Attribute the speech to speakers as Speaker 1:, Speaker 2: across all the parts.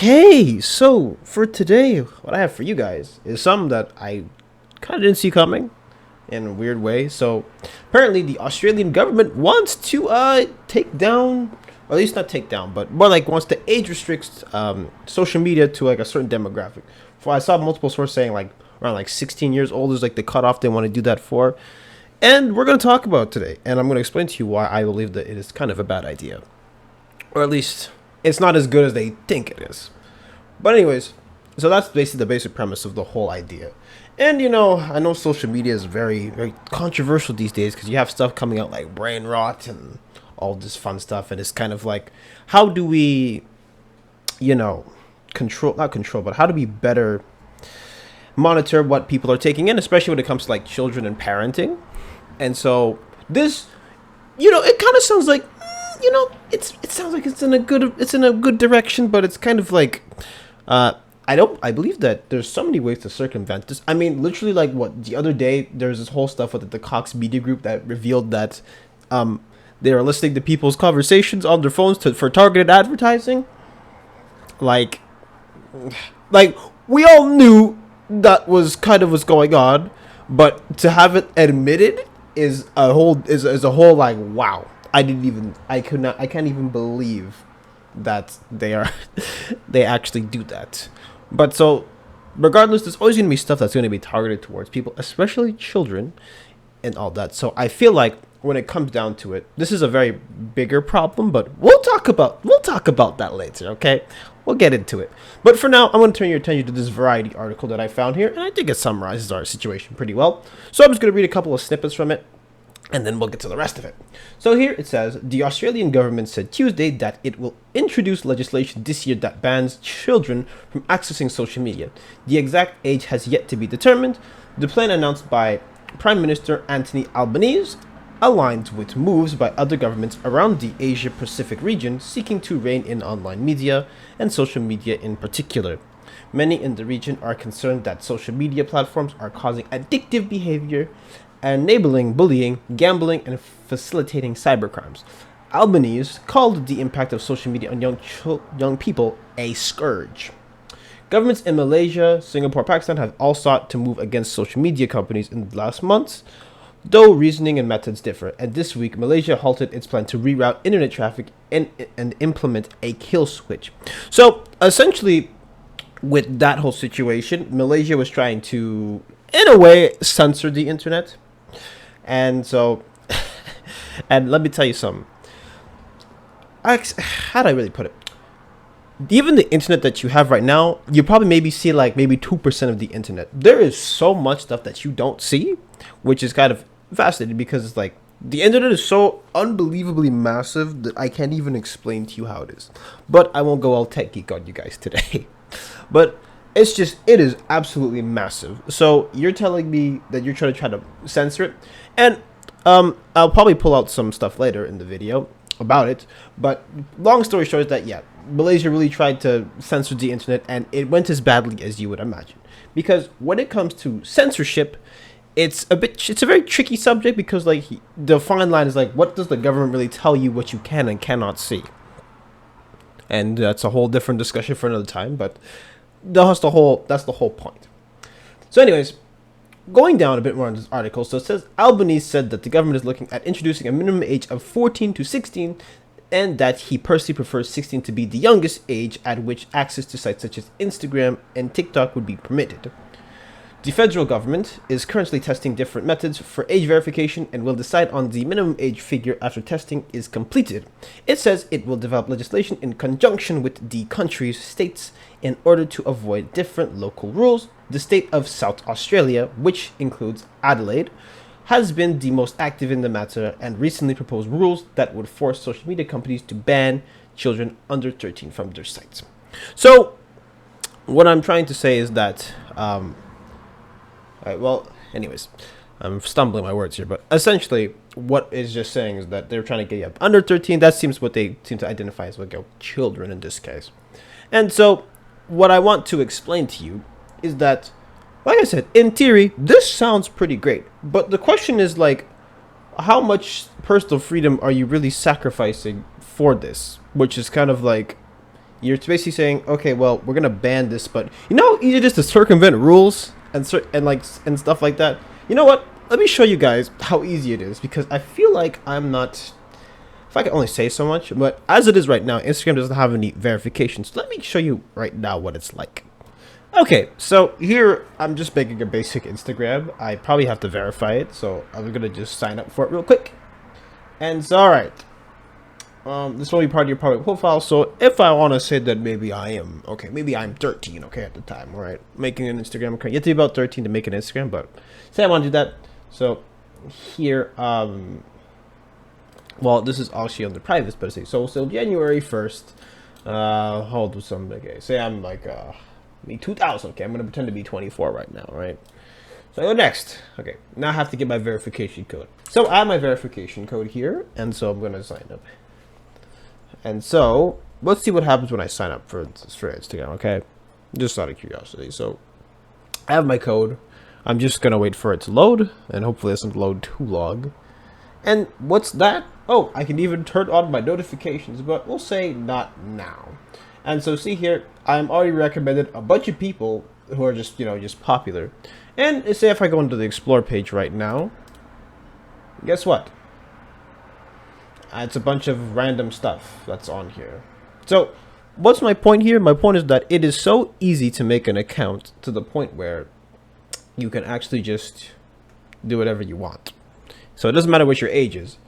Speaker 1: Okay, so for today, what I have for you guys is something that I kind of didn't see coming in a weird way. So apparently, the Australian government wants to take down, or at least not take down, but more like wants to age restrict social media to like a certain demographic. For I saw multiple sources saying like around like 16 years old is like the cutoff they want to do that for, and we're going to talk about it today, and I'm going to explain to you why I believe that it is kind of a bad idea, or at least it's not as good as they think it is. But anyways, so that's basically the basic premise of the whole idea. And I know social media is very, very controversial these days because you have stuff coming out like brain rot and all this fun stuff, and it's kind of like, how do we, control, not control, but how do we better monitor what people are taking in, especially when it comes to like children and parenting. And so this, it kind of sounds like, it sounds like it's in a good direction, but it's kind of like, I believe that there's so many ways to circumvent this. I mean, literally, like the other day there's this whole stuff with the Cox Media Group that revealed that, they are listening to people's conversations on their phones for targeted advertising. Like we all knew that was kind of what's going on, but to have it admitted is a whole like, wow. I can't even believe that they actually do that. But so regardless, there's always going to be stuff that's going to be targeted towards people, especially children and all that. So I feel like when it comes down to it, this is a very bigger problem, but we'll talk about that later, okay? We'll get into it. But for now, I'm going to turn your attention to this Variety article that I found here, and I think it summarizes our situation pretty well. So I'm just going to read a couple of snippets from it, and then we'll get to the rest of it. So here it says, the Australian government said Tuesday that it will introduce legislation this year that bans children from accessing social media. The exact age has yet to be determined. The plan announced by Prime Minister Anthony Albanese aligns with moves by other governments around the Asia-Pacific region seeking to rein in online media and social media in particular. Many in the region are concerned that social media platforms are causing addictive behavior, enabling bullying, gambling, and facilitating cybercrimes. Albanese called the impact of social media on young people a scourge. Governments in Malaysia, Singapore, Pakistan have all sought to move against social media companies in the last months, though reasoning and methods differ. And this week, Malaysia halted its plan to reroute internet traffic and implement a kill switch. So essentially, with that whole situation, Malaysia was trying to, in a way, censor the internet. And so, and let me tell you something. How do I really put it? Even the internet that you have right now, you probably maybe see like maybe 2% of the internet. There is so much stuff that you don't see, which is kind of fascinating because it's like the internet is so unbelievably massive that I can't even explain to you how it is. But I won't go all tech geek on you guys today. But it is absolutely massive. So you're telling me that you're trying to censor it, and I'll probably pull out some stuff later in the video about it. But long story short is that Malaysia really tried to censor the internet, and it went as badly as you would imagine. Because when it comes to censorship, it's a very tricky subject because like the fine line is like, what does the government really tell you what you can and cannot see? And that's a whole different discussion for another time, but that's the whole point. So anyways, going down a bit more on this article, so it says Albanese said that the government is looking at introducing a minimum age of 14 to 16, and that he personally prefers 16 to be the youngest age at which access to sites such as Instagram and TikTok would be permitted. The federal government is currently testing different methods for age verification and will decide on the minimum age figure after testing is completed. It says it will develop legislation in conjunction with the country's states in order to avoid different local rules. The state of South Australia, which includes Adelaide, has been the most active in the matter and recently proposed rules that would force social media companies to ban children under 13 from their sites. So, what I'm trying to say is that, anyways, I'm stumbling my words here, but essentially, what is just saying is that they're trying to get you up under 13. That seems what they seem to identify as children in this case. And so, what I want to explain to you is that, like I said, in theory, this sounds pretty great. But the question is, like, how much personal freedom are you really sacrificing for this? Which is kind of like, You're basically saying, okay, well, we're gonna ban this, but you know, how easy it is to circumvent rules and stuff like that. You know what? Let me show you guys how easy it is, because I feel like I'm not. If I can only say so much, but as it is right now, Instagram doesn't have any verifications. Let me show you right now what it's like. Okay, so here I'm just making a basic Instagram. I probably have to verify it, so I'm gonna just sign up for it real quick. And so, all right. This will be part of your public profile. So if I want to say that maybe I am, okay, maybe I'm 13, okay, at the time, all right, making an Instagram account. You have to be about 13 to make an Instagram, but say I want to do that. So here, well, this is actually on the private, but say so January 1st, hold on some, okay, say I'm like, me 2000, okay, I'm going to pretend to be 24 right now, right? So I go next. Okay, now I have to get my verification code. So I have my verification code here, and so I'm going to sign up. And so, let's see what happens when I sign up for Instagram, okay? Just out of curiosity. So, I have my code. I'm just going to wait for it to load, and hopefully it doesn't load too long. And what's that? Oh, I can even turn on my notifications, but we'll say not now. And so, see here, I'm already recommended a bunch of people who are just, you know, just popular. And say if I go into the Explore page right now, guess what? It's a bunch of random stuff that's on here. So, what's my point here? My point is that it is so easy to make an account to the point where you can actually just do whatever you want. So, it doesn't matter what your age is.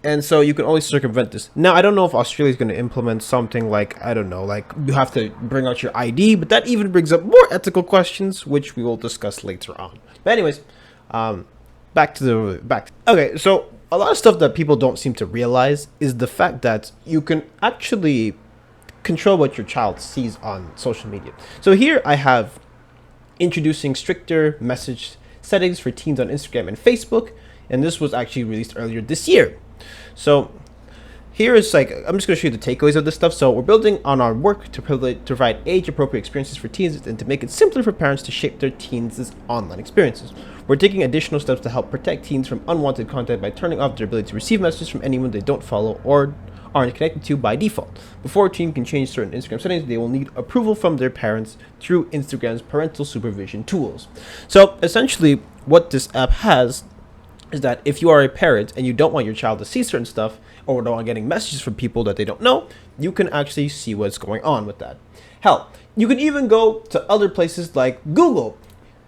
Speaker 1: And so, you can always circumvent this. Now, I don't know if Australia is going to implement something like, I don't know, like you have to bring out your ID, but that even brings up more ethical questions, which we will discuss later on. But anyways, okay, so a lot of stuff that people don't seem to realize is the fact that you can actually control what your child sees on social media. So here I have introducing stricter message settings for teens on Instagram and Facebook, and this was actually released earlier this year. So here is like, I'm just going to show you the takeaways of this stuff. So we're building on our work to provide age-appropriate experiences for teens and to make it simpler for parents to shape their teens' online experiences. We're taking additional steps to help protect teens from unwanted content by turning off their ability to receive messages from anyone they don't follow or aren't connected to by default. Before a teen can change certain Instagram settings, they will need approval from their parents through Instagram's parental supervision tools. So essentially, what this app has is that if you are a parent and you don't want your child to see certain stuff or don't want getting messages from people that they don't know, you can actually see what's going on with that. Hell, you can even go to other places like Google.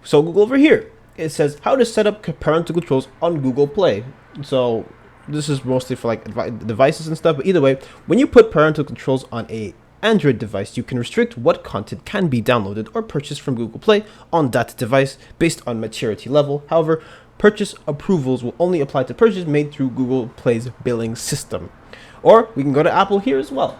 Speaker 1: So Google over here, it says how to set up parental controls on Google Play. So this is mostly for like devices and stuff, but either way, when you put parental controls on a Android device, you can restrict what content can be downloaded or purchased from Google Play on that device based on maturity level. However, purchase approvals will only apply to purchases made through Google Play's billing system. Or we can go to Apple here as well,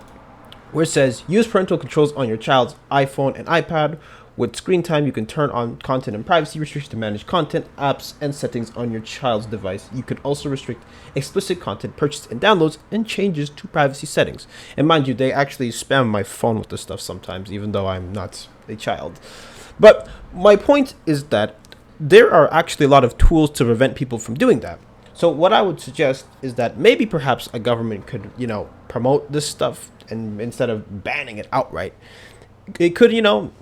Speaker 1: where it says use parental controls on your child's iPhone and iPad. With screen time, you can turn on content and privacy restrictions to manage content, apps, and settings on your child's device. You can also restrict explicit content purchased and downloads and changes to privacy settings. And mind you, they actually spam my phone with this stuff sometimes, even though I'm not a child. But my point is that there are actually a lot of tools to prevent people from doing that. So what I would suggest is that maybe perhaps a government could, you know, promote this stuff, and instead of banning it outright, it could, you know,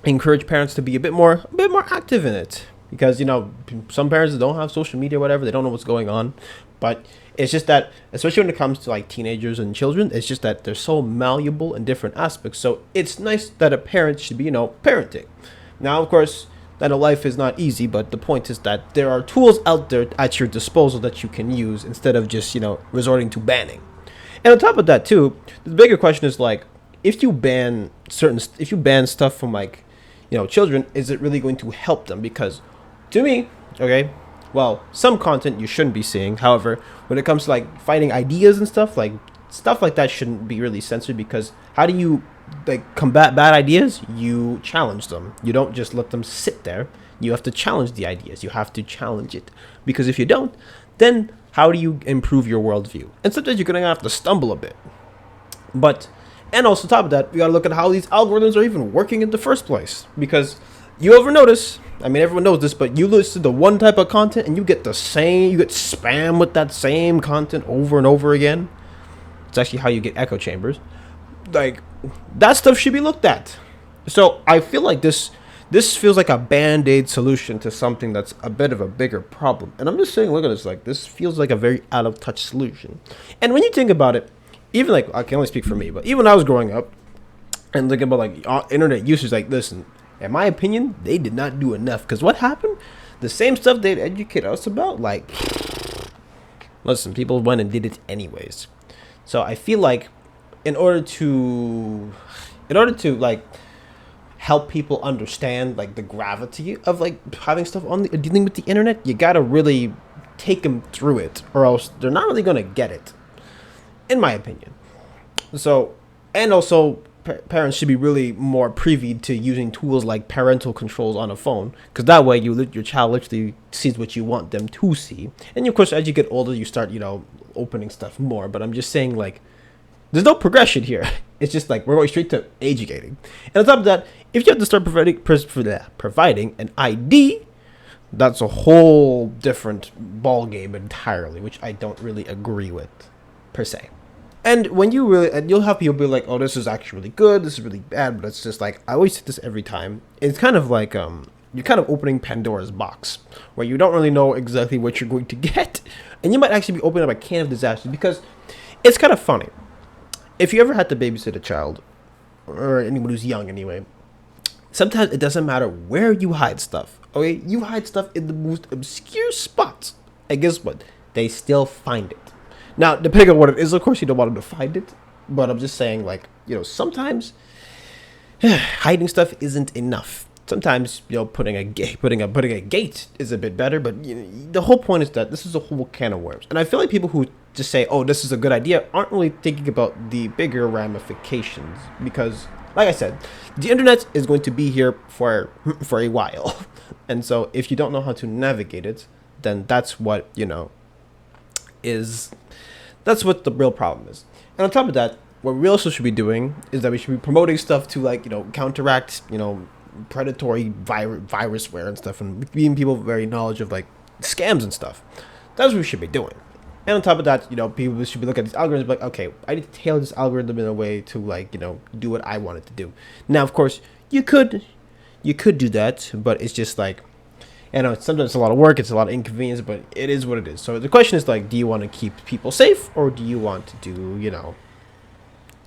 Speaker 1: encourage parents to be a bit more active in it, because, you know, some parents don't have social media or whatever, they don't know what's going on. But it's just that, especially when it comes to like teenagers and children, it's just that they're so malleable in different aspects. So it's nice that a parent should be, you know, parenting. Now, of course, that a life is not easy, but the point is that there are tools out there at your disposal that you can use instead of just, you know, resorting to banning. And on top of that too, the bigger question is like, if you ban stuff from like, you know, children, is it really going to help them? Because to me, okay, well, some content you shouldn't be seeing. However, when it comes to like finding ideas and stuff like that shouldn't be really censored, because how do you like combat bad ideas? You challenge them. You don't just let them sit there. You have to challenge the ideas. You have to challenge it, because if you don't, then how do you improve your worldview? And sometimes you're gonna have to stumble a bit. But and also on top of that, we gotta look at how these algorithms are even working in the first place. Because you ever notice, I mean everyone knows this, but you listen to one type of content and you get spam with that same content over and over again. It's actually how you get echo chambers. Like, that stuff should be looked at. So I feel like this feels like a band-aid solution to something that's a bit of a bigger problem. And I'm just saying, look at this, like this feels like a very out of touch solution. And when you think about it, even like, I can only speak for me, but even when I was growing up and thinking about like internet usage, like, listen, in my opinion, they did not do enough. Because what happened? The same stuff they'd educate us about, like, listen, people went and did it anyways. So I feel like in order to like help people understand like the gravity of like having stuff on dealing with the internet, you gotta really take them through it, or else they're not really gonna get it, in my opinion. So, and also parents should be really more privy to using tools like parental controls on a phone, because that way your child literally sees what you want them to see. And of course, as you get older, you start opening stuff more. But I'm just saying, like, there's no progression here. It's just like we're going straight to educating. And on top of that, if you have to start providing an ID, that's a whole different ball game entirely, which I don't really agree with per se. And when you really, and you'll have people be like, oh, this is actually really good, this is really bad, but it's just like, I always say this every time. It's kind of like, you're kind of opening Pandora's box, where you don't really know exactly what you're going to get. And you might actually be opening up a can of disaster, because it's kind of funny. If you ever had to babysit a child, or anyone who's young anyway, sometimes it doesn't matter where you hide stuff. Okay, you hide stuff in the most obscure spots, and guess what? They still find it. Now, depending on what it is, of course, you don't want them to find it. But I'm just saying, like, sometimes hiding stuff isn't enough. Sometimes, putting a gate is a bit better. But the whole point is that this is a whole can of worms. And I feel like people who just say, oh, this is a good idea, aren't really thinking about the bigger ramifications. Because, like I said, the internet is going to be here for a while. And so if you don't know how to navigate it, then that's what, that's what the real problem is. And on top of that, what we also should be doing is that we should be promoting stuff to, like, counteract, predatory virusware and stuff, and being people very knowledge of, like, scams and stuff. That's what we should be doing. And on top of that, people should be looking at these algorithms like, okay, I need to tailor this algorithm in a way to, like, do what I want it to do. Now, of course, you could do that, but it's just like, sometimes it's a lot of work, it's a lot of inconvenience, but it is what it is. So the question is, like, do you want to keep people safe, or do you want to do,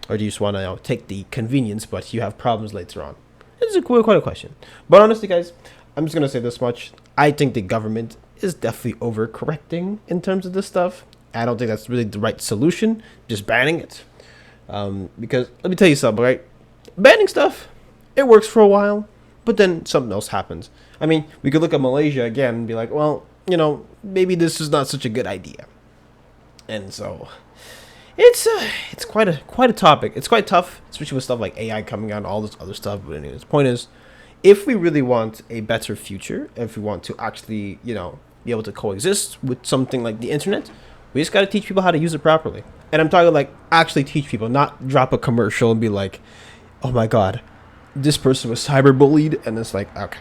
Speaker 1: or do you just want to take the convenience, but you have problems later on? It's quite a question. But honestly, guys, I'm just going to say this much. I think the government is definitely overcorrecting in terms of this stuff. I don't think that's really the right solution, just banning it. Because let me tell you something, right? Banning stuff, it works for a while, but then something else happens. I mean, we could look at Malaysia again and be like, well, maybe this is not such a good idea. And so it's quite a topic. It's quite tough, especially with stuff like AI coming out and all this other stuff. But anyways, the point is, if we really want a better future, if we want to actually, be able to coexist with something like the internet, we just got to teach people how to use it properly. And I'm talking like actually teach people, not drop a commercial and be like, oh my God, this person was cyberbullied. And it's like, okay.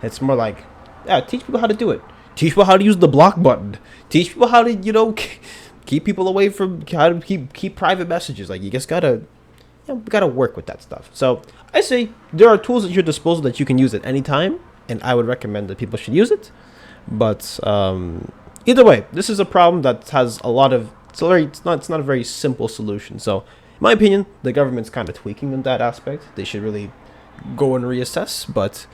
Speaker 1: It's more like, yeah, teach people how to do it. Teach people how to use the block button. Teach people how to, keep people away from, how to keep private messages. Like, you just gotta, we gotta work with that stuff. So I say there are tools at your disposal that you can use at any time, and I would recommend that people should use it. But either way, this is a problem that has a lot of, it's not a very simple solution. So in my opinion, the government's kind of tweaking in that aspect. They should really go and reassess, but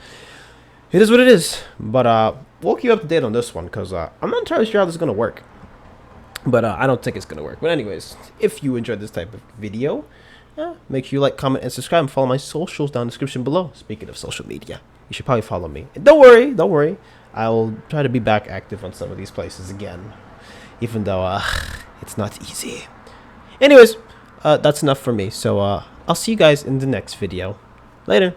Speaker 1: it is what it is. But we'll keep up to date on this one, because I'm not entirely sure how this is going to work. But I don't think it's going to work. But anyways, if you enjoyed this type of video, make sure you like, comment, and subscribe, and follow my socials down in the description below. Speaking of social media, you should probably follow me. And don't worry. I'll try to be back active on some of these places again, even though it's not easy. Anyways, that's enough for me. So I'll see you guys in the next video. Later.